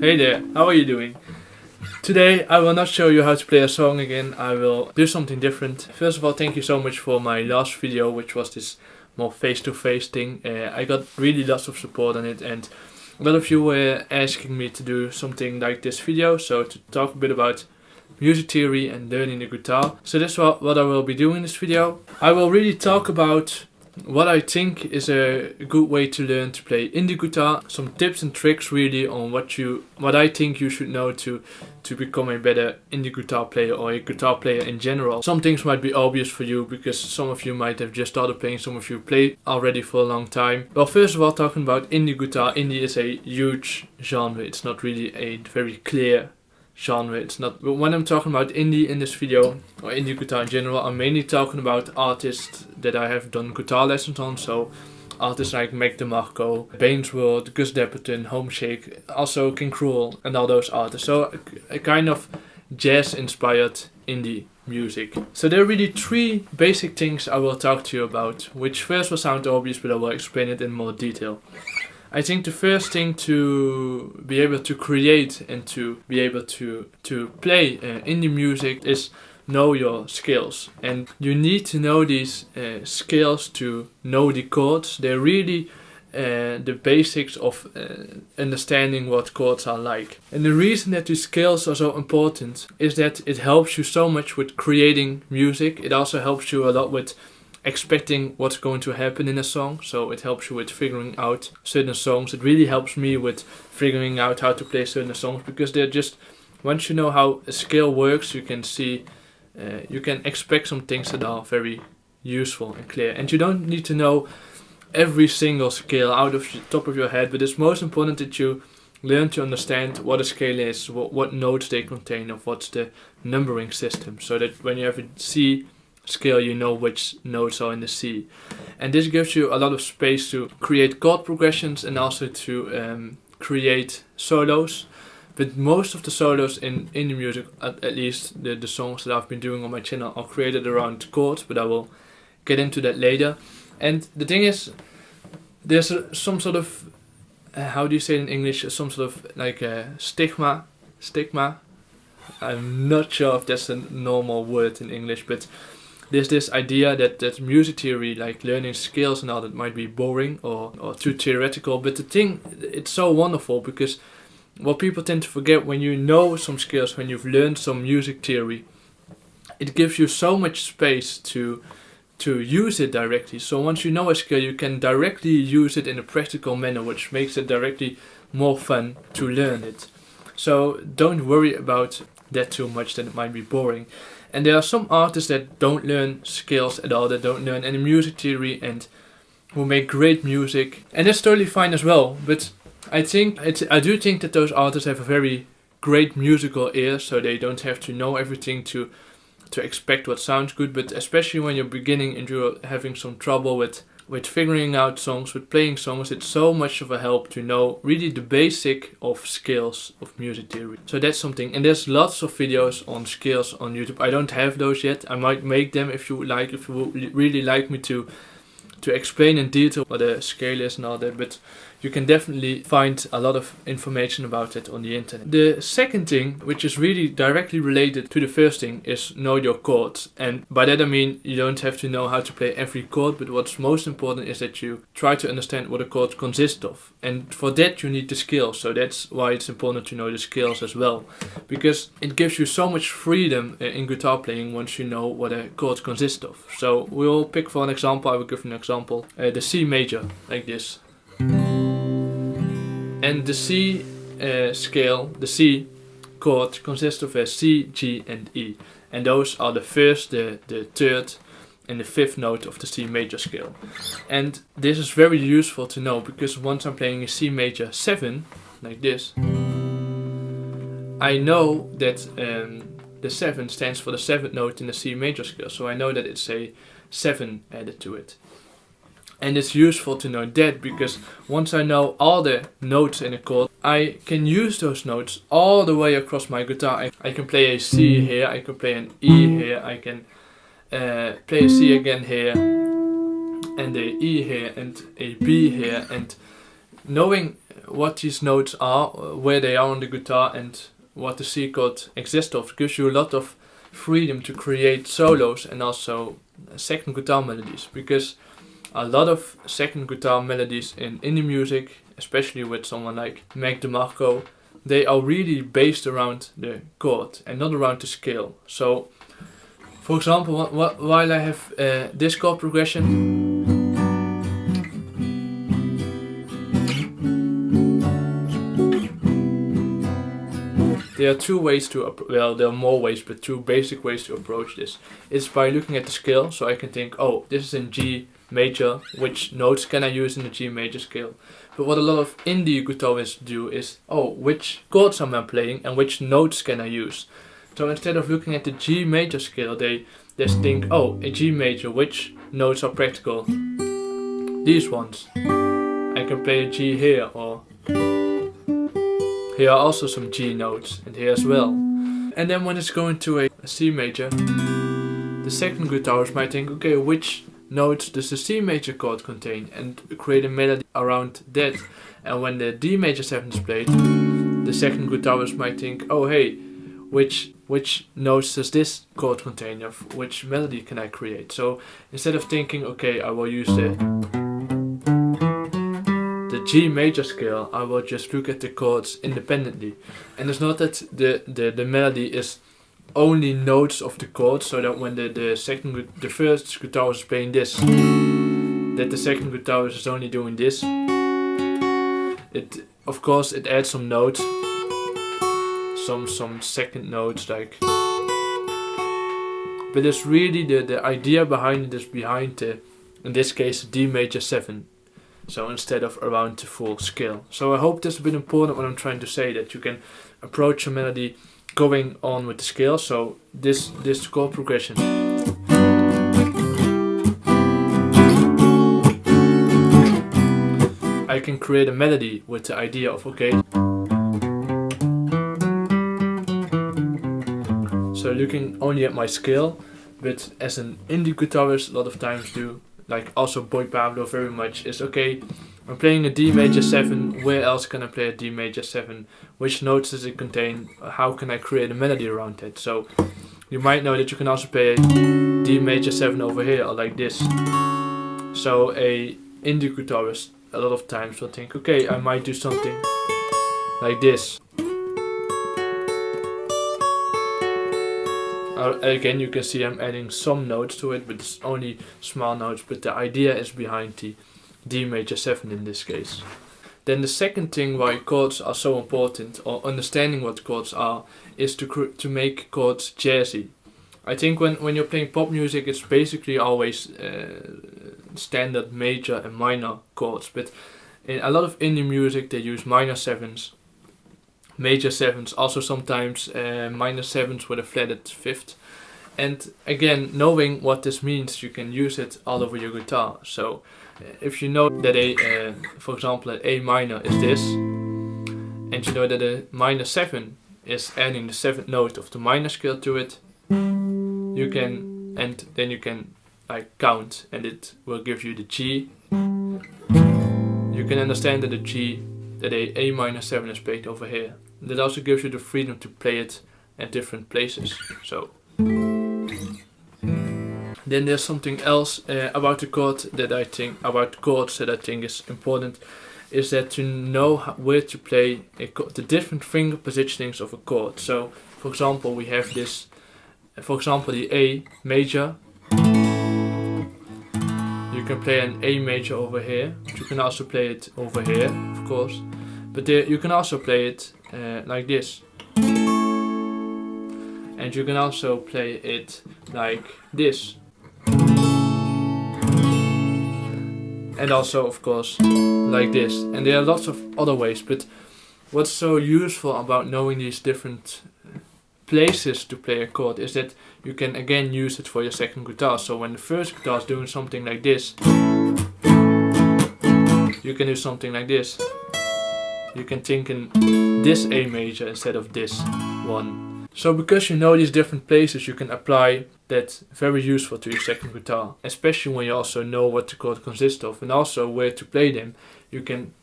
Hey there, how are you doing? Today I will not show you how to play a song again, I will do something different. First of all, thank you so much for my last video, which was this more face-to-face thing. I got really lots of support on it, and a lot of you were asking me to do something like this video, so to talk a bit about music theory and learning the guitar. So that's what I will be doing in this video. I will really talk about what I think is a good way to learn to play indie guitar, some tips and tricks really on what I think you should know to become a better indie guitar player or a guitar player in general. Some things might be obvious for you because some of you might have just started playing, some of you play already for a long time. Well, first of all, talking about indie guitar, indie is a huge genre. It's not really a very clear genre. It's not. But when I'm talking about indie in this video, or indie guitar in general, I'm mainly talking about artists that I have done guitar lessons on. So artists like Mac DeMarco, Bane's World, Gus Dapperton, Homeshake, also King Cruel, and all those artists. So a kind of jazz-inspired indie music. So there are really three basic things I will talk to you about, which first will sound obvious, but I will explain it in more detail. I think the first thing to be able to create and to be able to play indie music is know your scales. And you need to know these scales to know the chords. They're really the basics of understanding what chords are like. And the reason that these scales are so important is that it helps you so much with creating music. It also helps you a lot with expecting what's going to happen in a song, so it helps you with figuring out certain songs. It really helps me with figuring out how to play certain songs, because they're just, once you know how a scale works, you can see, you can expect some things that are very useful and clear. And you don't need to know every single scale out of the top of your head, but it's most important that you learn to understand what a scale is, what notes they contain, of what's the numbering system, so that when you have a C scale, you know which notes are in the C. And this gives you a lot of space to create chord progressions and also to create solos. But most of the solos in indie music, at least the songs that I've been doing on my channel, are created around chords, but I will get into that later. And the thing is, there's some sort of, how do you say it in English, some sort of like a stigma. I'm not sure if that's a normal word in English, but there's this idea that music theory, like learning scales and all that, might be boring or too theoretical. But the thing, it's so wonderful, because what people tend to forget, when you know some scales, when you've learned some music theory, it gives you so much space to use it directly. So once you know a scale, you can directly use it in a practical manner, which makes it directly more fun to learn it. So don't worry about that too much, that it might be boring. And there are some artists that don't learn scales at all, that don't learn any music theory, and who make great music. And that's totally fine as well. But I do think that those artists have a very great musical ear, so they don't have to know everything to expect what sounds good. But especially when you're beginning and you're having some trouble with figuring out songs, with playing songs, it's so much of a help to know really the basic of scales of music theory. So that's something. And there's lots of videos on scales on YouTube. I don't have those yet. I might make them if you would like, if you would really like me to explain in detail what a scale is and all that. But you can definitely find a lot of information about it on the internet. The second thing, which is really directly related to the first thing, is know your chords. And by that I mean you don't have to know how to play every chord, but what's most important is that you try to understand what a chord consists of. And for that you need the scales, so that's why it's important to know the scales as well. Because it gives you so much freedom in guitar playing once you know what a chord consists of. So we'll pick for an example, I will give an example. The C major, like this. And the C scale, the C chord, consists of a C, G and E. And those are the first, the third and the fifth note of the C major scale. And this is very useful to know, because once I'm playing a C major 7, like this, I know that the 7 stands for the 7th note in the C major scale. So I know that it's a 7 added to it. And it's useful to know that, because once I know all the notes in a chord, I can use those notes all the way across my guitar. I can play a C here, I can play an E here, I can play a C again here, and a E here, and a B here, and knowing what these notes are, where they are on the guitar, and what the C chord exists of, gives you a lot of freedom to create solos and also second guitar melodies, because a lot of second guitar melodies in indie music, especially with someone like Mac DeMarco, they are really based around the chord and not around the scale. So, for example, while I have this chord progression, there are two ways to, well, there are more ways, but two basic ways to approach this. It's by looking at the scale, so I can think, oh, this is in G major, which notes can I use in the G major scale? But what a lot of indie guitarists do is, oh, which chords am I playing and which notes can I use? So instead of looking at the G major scale, they just think, oh, a G major, which notes are practical? These ones. I can play a G here, or here are also some G notes, and here as well. And then when it's going to a C major, the second guitarist might think, okay, which notes does the C major chord contain, and create a melody around that. And when the D major 7 is played, the second guitarist might think, oh hey, which notes does this chord contain, of which melody can I create? So instead of thinking, okay, I will use the G major scale, I will just look at the chords independently. And it's not that the melody is only notes of the chords, so that when the first guitarist is playing this, that the second guitarist is only doing this. It, of course, it adds some notes, some second notes, like. But it's really the idea behind it is behind the, in this case, D major 7. So instead of around the full scale. So I hope this has been important what I'm trying to say, that you can approach a melody going on with the scale. So this chord progression. I can create a melody with the idea of, okay, so looking only at my scale, but as an indie guitarist a lot of times do, like also Boy Pablo very much, is okay, I'm playing a D major 7, where else can I play a D major 7? Which notes does it contain? How can I create a melody around it? So you might know that you can also play a D major 7 over here, or like this. So a indie guitarist a lot of times will think, okay, I might do something like this. Again, you can see I'm adding some notes to it, but it's only small notes, but the idea is behind the D major 7 in this case. Then the second thing why chords are so important, or understanding what chords are, is to make chords jazzy. I think when you're playing pop music, it's basically always standard major and minor chords, but in a lot of indie music they use minor 7s, major 7s, also sometimes minor 7s with a flatted 5th. And again, knowing what this means, you can use it all over your guitar. So if you know that for example, an A minor is this, and you know that a minor 7 is adding the 7th note of the minor scale to it, you can, and then you can like count, and it will give you the G. You can understand that the G, that a minor 7 is played over here. That also gives you the freedom to play it at different places. So then there's something else about the chord that I think, about chords that I think is important, is that to know where to play the different finger positionings of a chord. So for example, we have this, for example, the A major. You can play an A major over here. You can also play it over here, of course. But there, you can also play it like this. And you can also play it like this. And also, of course, like this. And there are lots of other ways, but what's so useful about knowing these different places to play a chord is that you can again use it for your second guitar. So when the first guitar is doing something like this, you can do something like this. You can think in this A major instead of this one. So because you know these different places, you can apply that very useful to your second guitar. Especially when you also know what the chord consists of and also where to play them. You can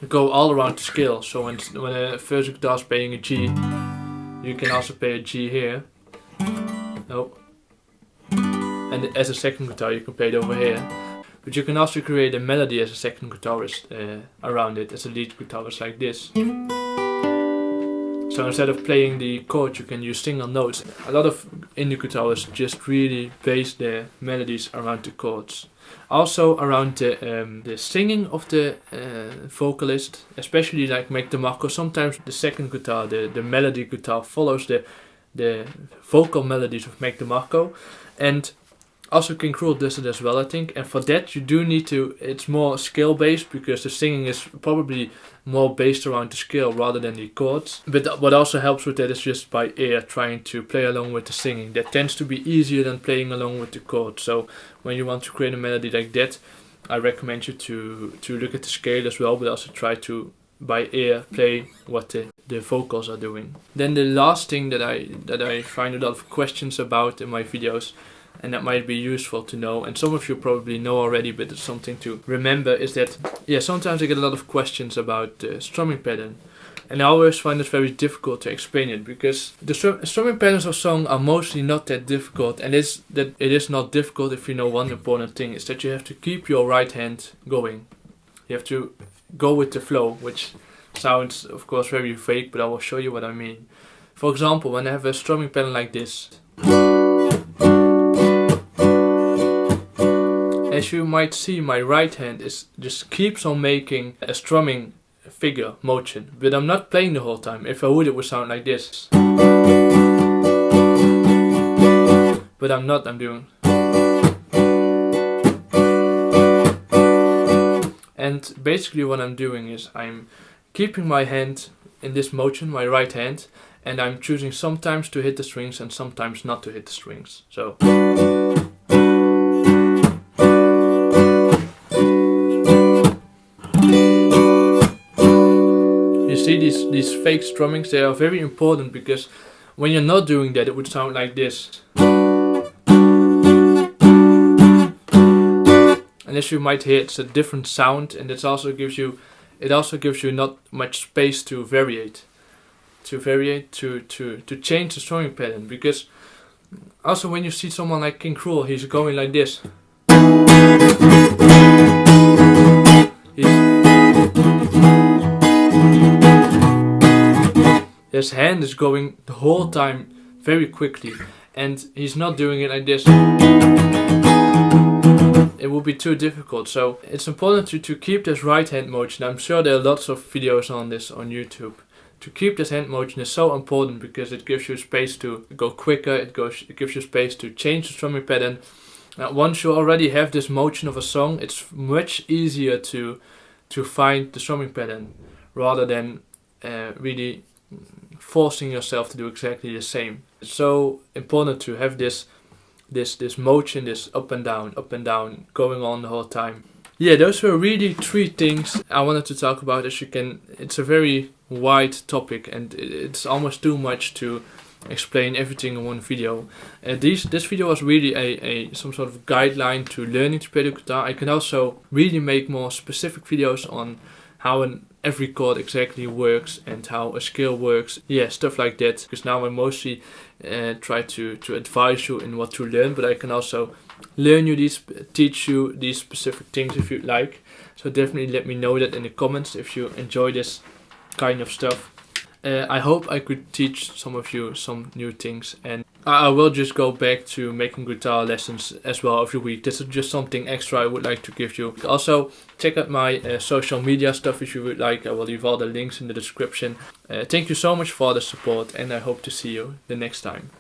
go all around the scale. So when a first guitar is playing a G, you can also play a G here. No. And as a second guitar you can play it over here. But you can also create a melody as a second guitarist around it, as a lead guitarist, like this. So instead of playing the chord, you can use single notes. A lot of indie guitarists just really base their melodies around the chords. Also around the singing of the vocalist, especially like Mac DeMarco. Sometimes the second guitar, the melody guitar, follows the vocal melodies of Mac DeMarco. And also King Cruel does it as well, I think. And for that you do need to, it's more scale based, because the singing is probably more based around the scale rather than the chords. But what also helps with that is just by ear, trying to play along with the singing. That tends to be easier than playing along with the chords. So when you want to create a melody like that, I recommend you to look at the scale as well, but also try to by ear play what the vocals are doing. Then the last thing that I find a lot of questions about in my videos, and that might be useful to know, and some of you probably know already, but it's something to remember, is that sometimes I get a lot of questions about the strumming pattern, and I always find it very difficult to explain it, because the strumming patterns of song are mostly not that difficult, and it is not difficult if you know one important thing, is that you have to keep your right hand going. You have to go with the flow, which sounds of course very vague, but I will show you what I mean. For example, when I have a strumming pattern like this, as you might see, my right hand just keeps on making a strumming figure motion, but I'm not playing the whole time. If I would, it would sound like this. But I'm not, I'm doing. And basically what I'm doing is I'm keeping my hand in this motion, my right hand, and I'm choosing sometimes to hit the strings and sometimes not to hit the strings. So these fake strummings, they are very important, because when you're not doing that, it would sound like this. And as you might hear, it's a different sound, and it also gives you not much space to variate, to change the strumming pattern. Because also when you see someone like King Cruel, he's going like this. His hand is going the whole time very quickly, and he's not doing it like this. It would be too difficult. So it's important to keep this right hand motion. I'm sure there are lots of videos on this on YouTube. To keep this hand motion is so important, because it gives you space to go quicker, it gives you space to change the strumming pattern. Once you already have this motion of a song, it's much easier to find the strumming pattern, rather than really forcing yourself to do exactly the same. It's so important to have this motion, this up and down, going on the whole time. Yeah, those were really 3 things I wanted to talk about. As you can, it's a very wide topic, and it's almost too much to explain everything in one video. This video was really some sort of guideline to learning to play the guitar. I can also really make more specific videos on how every chord exactly works and how a scale works. Yeah, stuff like that. Because now I mostly try to advise you in what to learn, but I can also teach you these specific things if you'd like. So definitely let me know that in the comments if you enjoy this kind of stuff. I hope I could teach some of you some new things, and I will just go back to making guitar lessons as well every week. This is just something extra I would like to give you. Also, check out my social media stuff if you would like. I will leave all the links in the description. Thank you so much for the support, and I hope to see you the next time.